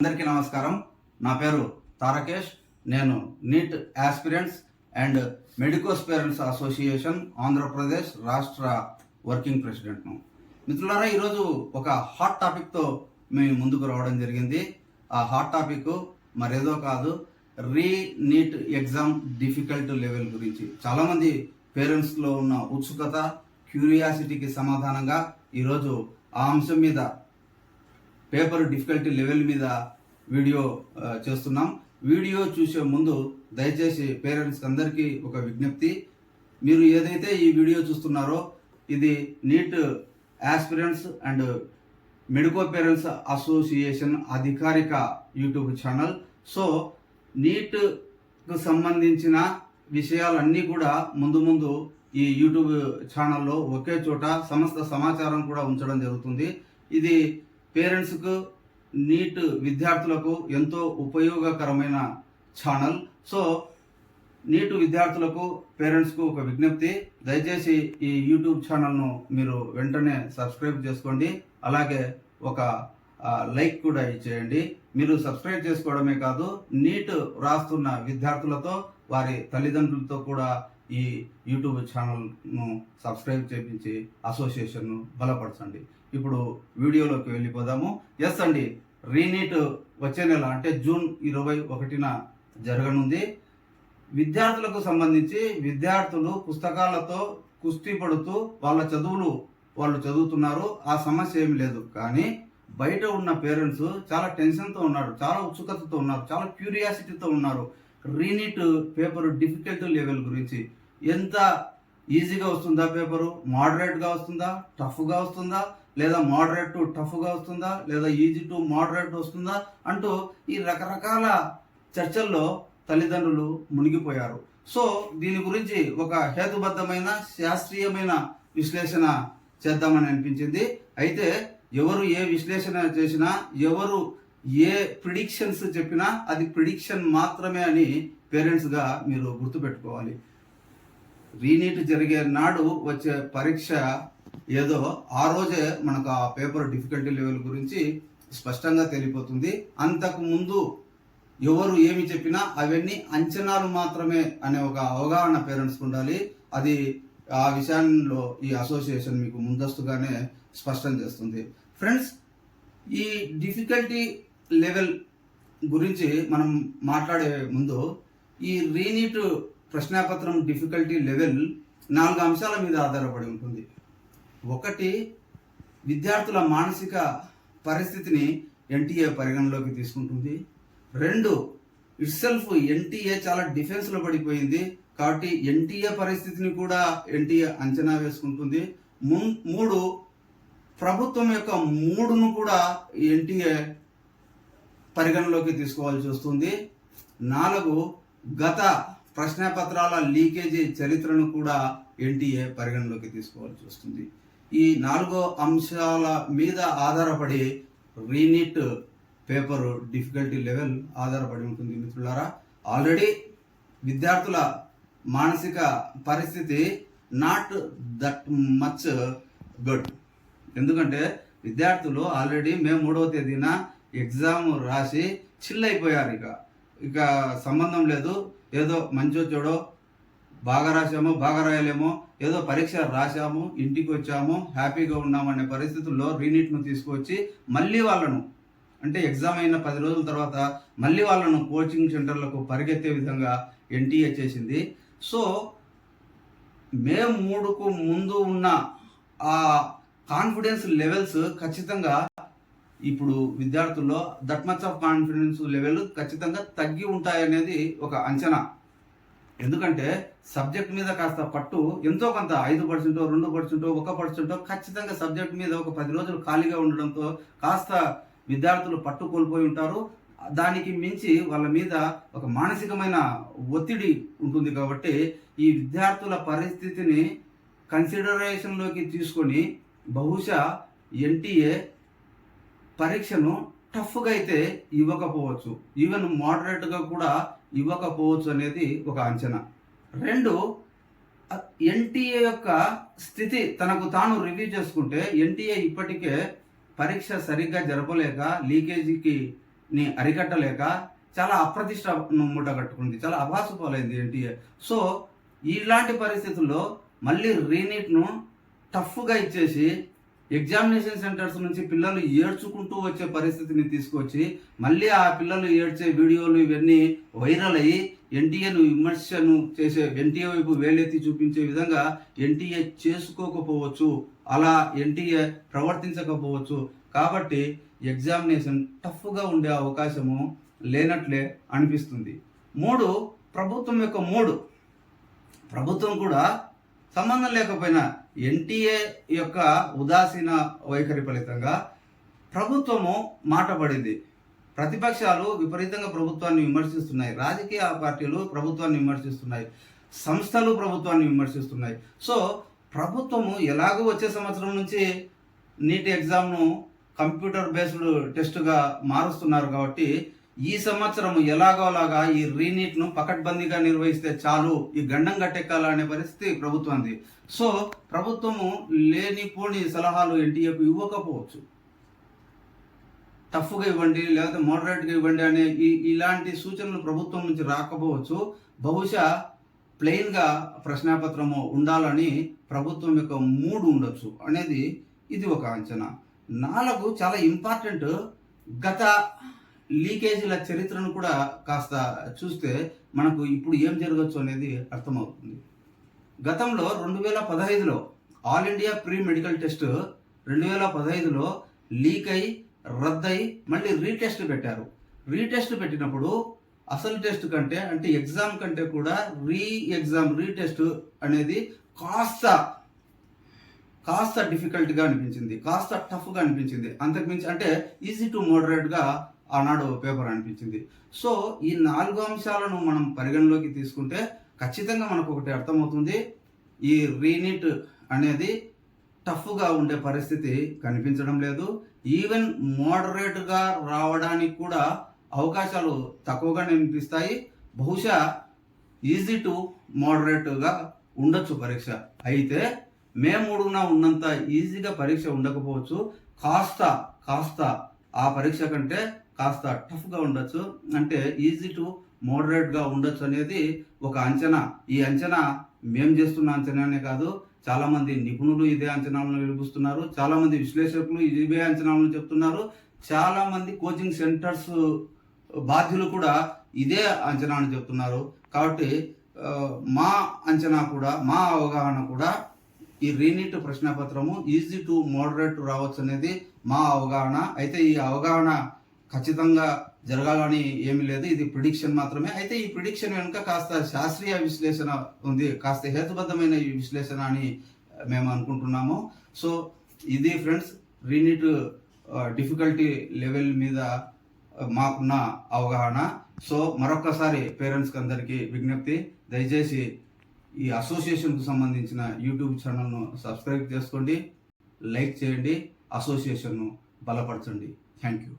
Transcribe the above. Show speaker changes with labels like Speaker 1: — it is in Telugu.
Speaker 1: అందరికీ నమస్కారం. నా పేరు తారకేష్. నేను neat aspirants and medicos parents association Andhra Pradesh రాష్ట్ర వర్కింగ్ ప్రెసిడెంట్ను. మిత్రులారా, ఈరోజు ఒక హాట్ టాపిక్తో మేము ముందుకు రావడం జరిగింది. ఆ హాట్ టాపిక్ మరేదో కాదు, నీట్ ఎగ్జామ్ డిఫికల్ట్ లెవెల్ గురించి. చాలామంది పేరెంట్స్లో ఉన్న ఉత్సుకత, క్యూరియాసిటీకి సమాధానంగా ఈరోజు ఆ అంశం మీద, పేపర్ డిఫికల్టీ లెవెల్ మీద వీడియో చేస్తున్నాం. వీడియో చూసే ముందు దయచేసి పేరెంట్స్ అందరికీ ఒక విజ్ఞప్తి. మీరు ఏదైతే ఈ వీడియో చూస్తున్నారో ఇది neat aspirants and medico parents association అధికారిక యూట్యూబ్ ఛానల్. సో నీట్కు సంబంధించిన విషయాలన్నీ కూడా ముందు ఈ యూట్యూబ్ ఛానల్లో ఒకే చోట సమస్త సమాచారం కూడా ఉంచడం జరుగుతుంది. ఇది పేరెంట్స్కు, నీట్ విద్యార్థులకు ఎంతో ఉపయోగకరమైన ఛానల్. సో నీట్ విద్యార్థులకు, పేరెంట్స్కు ఒక విజ్ఞప్తి, దయచేసి ఈ యూట్యూబ్ ఛానల్ను మీరు వెంటనే సబ్స్క్రైబ్ చేసుకోండి. అలాగే ఒక లైక్ కూడా ఇచ్చేయండి. మీరు సబ్స్క్రైబ్ చేసుకోవడమే కాదు, నీట్ రాస్తున్న విద్యార్థులతో, వారి తల్లిదండ్రులతో కూడా ఈ యూట్యూబ్ ఛానల్ను సబ్స్క్రైబ్ చేయించి అసోసియేషన్ను బలపరచండి. ఇప్పుడు వీడియోలోకి వెళ్ళిపోదాము. ఎస్ అండి, రీనీట్ వచ్చే నెల అంటే జూన్ 21న జరగనుంది. విద్యార్థులకు సంబంధించి విద్యార్థులు పుస్తకాలతో కుస్తీ పడుతూ వాళ్ళ చదువులు వాళ్ళు చదువుతున్నారు. ఆ సమస్య ఏమి లేదు. కానీ బయట ఉన్న పేరెంట్స్ చాలా టెన్షన్తో ఉన్నారు, చాలా ఉత్సుకతతో ఉన్నారు, చాలా క్యూరియాసిటీతో ఉన్నారు. రీనీట్ పేపర్ డిఫికల్ట్ లెవెల్ గురించి, ఎంత ఈజీగా వస్తుందా పేపరు, మోడరేట్గా వస్తుందా, టఫ్గా వస్తుందా, లేదా మోడరేట్ టు టఫ్గా వస్తుందా, లేదా ఈజీ టు మోడరేట్ వస్తుందా అంటూ ఈ రకరకాల చర్చల్లో తల్లిదండ్రులు మునిగిపోయారు. సో దీని గురించి ఒక హేతుబద్ధమైన, శాస్త్రీయమైన విశ్లేషణ చేద్దామని అనిపించింది. అయితే ఎవరు ఏ విశ్లేషణ చేసినా, ఎవరు ఏ ప్రిడిక్షన్స్ చెప్పినా అది ప్రిడిక్షన్ మాత్రమే అని పేరెంట్స్గా మీరు గుర్తుపెట్టుకోవాలి. రీనీట్ జరిగే నాడు వచ్చే పరీక్ష ఏదో ఆ రోజే మనకు ఆ పేపర్ డిఫికల్టీ లెవెల్ గురించి స్పష్టంగా తెలియపోతుంది. అంతకు ముందు ఎవరు ఏమి చెప్పినా అవన్నీ అంచనాలు మాత్రమే అనే ఒక అవగాహన పేరెంట్స్కి ఉండాలి. అది ఆ విషయంలో ఈ అసోసియేషన్ మీకు ముందస్తుగానే స్పష్టం చేస్తుంది. ఫ్రెండ్స్, ఈ డిఫికల్టీ లెవెల్ గురించి మనం మాట్లాడే ముందు, ఈ రీనీట్ ప్రశ్నాపత్రం డిఫికల్టీ లెవెల్ 4 అంశాల మీద ఆధారపడి ఉంటుంది. ఒకటి, విద్యార్థుల మానసిక పరిస్థితిని ఎన్టీఏ పరిగణలోకి తీసుకుంటుంది. 2, ఇట్సెల్ఫ్ ఎన్టీఏ చాలా డిఫెన్స్లో పడిపోయింది కాబట్టి ఎన్టీఏ పరిస్థితిని కూడా ఎన్టీఏ అంచనా వేసుకుంటుంది. 3, ప్రభుత్వం యొక్క మూడును కూడా ఎన్టీఏ పరిగణలోకి తీసుకోవాల్సి వస్తుంది. 4, గత ప్రశ్నపత్రాల లీకేజీ చరిత్రను కూడా ఎన్టీఏ పరిగణలోకి తీసుకోవాల్సి వస్తుంది. ఈ 4 అంశాల మీద ఆధారపడి రీనీట్ పేపర్ డిఫికల్టీ లెవెల్ ఆధారపడి ఉంటుంది. మిత్రులారా, ఆల్రెడీ విద్యార్థుల మానసిక పరిస్థితి నాట్ దట్ మచ్ గుడ్. ఎందుకంటే విద్యార్థులు ఆల్రెడీ మే 3వ తేదీన ఎగ్జామ్ రాసి చిల్ అయిపోయారు. ఇక సంబంధం లేదు, ఏదో మంచో చెడో, బాగా రాసామో బాగా రాయలేమో, ఏదో పరీక్ష రాసాము, ఇంటికి వచ్చాము, హ్యాపీగా ఉన్నాము అనే పరిస్థితుల్లో రీనీట్ను తీసుకొచ్చి మళ్ళీ వాళ్ళను, అంటే ఎగ్జామ్ అయిన 10 రోజుల తర్వాత మళ్ళీ వాళ్ళను కోచింగ్ సెంటర్లకు పరిగెత్తే విధంగా ఎన్టీఏ చేసింది. సో మే 3కు ముందు ఉన్న ఆ కాన్ఫిడెన్స్ లెవెల్స్ ఖచ్చితంగా ఇప్పుడు విద్యార్థుల్లో that much of confidence level ఖచ్చితంగా తగ్గి ఉంటాయనేది ఒక అంచనా. ఎందుకంటే సబ్జెక్ట్ మీద కాస్త పట్టు ఎంతో కొంత 5%, 2%, 1% ఖచ్చితంగా సబ్జెక్ట్ మీద ఒక 10 రోజులు ఖాళీగా ఉండడంతో కాస్త విద్యార్థులు పట్టు కోల్పోయి ఉంటారు. దానికి మించి వాళ్ళ మీద ఒక మానసికమైన ఒత్తిడి ఉంటుంది. కాబట్టి ఈ విద్యార్థుల పరిస్థితిని కన్సిడరేషన్లోకి తీసుకొని బహుశా ఎన్టీఏ పరీక్షను టఫ్గా అయితే ఇవ్వకపోవచ్చు, ఈవెన్ మోడరేట్గా కూడా ఇవ్వకపోవచ్చు అనేది ఒక అంచనా. 2, ఎన్టీఏ యొక్క స్థితి తనకు తాను రివ్యూ చేసుకుంటే ఎన్టీఏ ఇప్పటికే పరీక్ష సరిగ్గా జరపలేక లీకేజీకి ని అరికట్టలేక చాలా అప్రతిష్టను మూట కట్టుకుంది, చాలా అభాసు పాలైంది ఎన్టీఏ. సో ఇలాంటి పరిస్థితుల్లో మళ్ళీ రీనీట్ను టఫ్గా ఇచ్చేసి ఎగ్జామినేషన్ సెంటర్స్ నుంచి పిల్లలు ఏడ్చుకుంటూ వచ్చే పరిస్థితిని తీసుకొచ్చి మళ్ళీ ఆ పిల్లలు ఏడ్చే వీడియోలు ఇవన్నీ వైరల్ అయ్యి ఎన్టీఏను విమర్శను చేసే, ఎన్టీఏ వైపు వేలెత్తి చూపించే విధంగా ఎన్టీఏ చేసుకోకపోవచ్చు, అలా ఎన్టీఏ ప్రవర్తించకపోవచ్చు. కాబట్టి ఎగ్జామినేషన్ టఫ్గా ఉండే అవకాశము లేనట్లే అనిపిస్తుంది. ప్రభుత్వం యొక్క ప్రభుత్వం కూడా సంబంధం లేకపోయినా ఎన్టీఏ యొక్క ఉదాసీన వైఖరి ఫలితంగా ప్రభుత్వము మాట పడింది. ప్రతిపక్షాలు విపరీతంగా ప్రభుత్వాన్ని విమర్శిస్తున్నాయి, రాజకీయ పార్టీలు ప్రభుత్వాన్ని విమర్శిస్తున్నాయి, సంస్థలు ప్రభుత్వాన్ని విమర్శిస్తున్నాయి. సో ప్రభుత్వము ఎలాగో వచ్చే సంవత్సరం నుంచి నీట్ ఎగ్జామ్ను కంప్యూటర్ బేస్డ్ టెస్ట్గా మారుస్తున్నారు కాబట్టి ఈ సంవత్సరం ఎలాగోలాగా ఈ రీనీట్ను పకడ్బందీగా నిర్వహిస్తే చాలు, ఈ గండం గట్టెక్కాలనే పరిస్థితి ప్రభుత్వంది. సో ప్రభుత్వము లేనిపోని సలహాలు ఎన్టీఏకు ఇవ్వకపోవచ్చు, టఫ్గా ఇవ్వండి లేకపోతే మోడరేట్గా ఇవ్వండి అనే ఇలాంటి సూచనలు ప్రభుత్వం నుంచి రాకపోవచ్చు. బహుశా ప్లెయిన్గా ప్రశ్నాపత్రము ఉండాలని ప్రభుత్వం యొక్క మూడు ఉండొచ్చు అనేది ఇది ఒక అంచనా. 4 చాలా ఇంపార్టెంట్, గత లీకేజీల చరిత్రను కూడా కాస్త చూస్తే మనకు ఇప్పుడు ఏం జరగచ్చు అనేది అర్థమవుతుంది. గతంలో 2015లో all India pre medical test 2015లో లీక్ అయి రద్దయి మళ్ళీ రీటెస్ట్ పెట్టారు. రీటెస్ట్ పెట్టినప్పుడు అసలు టెస్ట్ కంటే అంటే ఎగ్జామ్ కంటే కూడా రీటెస్ట్ అనేది కాస్త డిఫికల్ట్గా అనిపించింది, కాస్త టఫ్గా అనిపించింది. అంతకుమించి అంటే ఈజీ టు మోడరేట్గా ఆనాడు పేపర్ అనిపించింది. సో ఈ 4 అంశాలను మనం పరిగణలోకి తీసుకుంటే ఖచ్చితంగా మనకు ఒకటి అర్థమవుతుంది, ఈ రీనీట్ అనేది టఫ్గా ఉండే పరిస్థితి కనిపించడం లేదు. ఈవెన్ మోడరేట్గా రావడానికి కూడా అవకాశాలు తక్కువగానే అనిపిస్తాయి. బహుశా ఈజీ టు మోడరేట్గా ఉండొచ్చు పరీక్ష. అయితే మే 3న ఉన్నంత ఈజీగా పరీక్ష ఉండకపోవచ్చు, కాస్త ఆ పరీక్ష కంటే కాస్త టఫ్గా ఉండొచ్చు, అంటే ఈజీ టు మోడరేట్గా ఉండొచ్చు అనేది ఒక అంచనా. ఈ అంచనా మేం చేస్తున్న అంచనానే కాదు, చాలామంది నిపుణులు ఇదే అంచనాలను వెలుగుస్తున్నారు, చాలామంది విశ్లేషకులు ఇదే అంచనాలను చెప్తున్నారు, చాలామంది కోచింగ్ సెంటర్స్ బాధ్యులు కూడా ఇదే అంచనాను చెప్తున్నారు. కాబట్టి మా అంచనా కూడా, మా అవగాహన కూడా ఈ రీనీట్ ప్రశ్నపత్రము ఈజీ టు మోడరేట్ రావచ్చు అనేది మా అవగాహన. అయితే ఈ అవగాహన ఖచ్చితంగా జరగాలని ఏమీ లేదు, ఇది ప్రిడిక్షన్ మాత్రమే. అయితే ఈ ప్రిడిక్షన్ వెనుక కాస్త శాస్త్రీయ విశ్లేషణ ఉంది, కాస్త హేతుబద్ధమైన ఈ విశ్లేషణ అని మేము అనుకుంటున్నాము. సో ఇది ఫ్రెండ్స్ రీనీట్ డిఫికల్టీ లెవెల్ మీద మాకున్న అవగాహన. సో మరొక్కసారి పేరెంట్స్కి అందరికీ విజ్ఞప్తి, దయచేసి ఈ అసోసియేషన్కు సంబంధించిన యూట్యూబ్ ఛానల్ను సబ్స్క్రైబ్ చేసుకోండి, లైక్ చేయండి, అసోసియేషన్ను బలపరచండి. Thank you.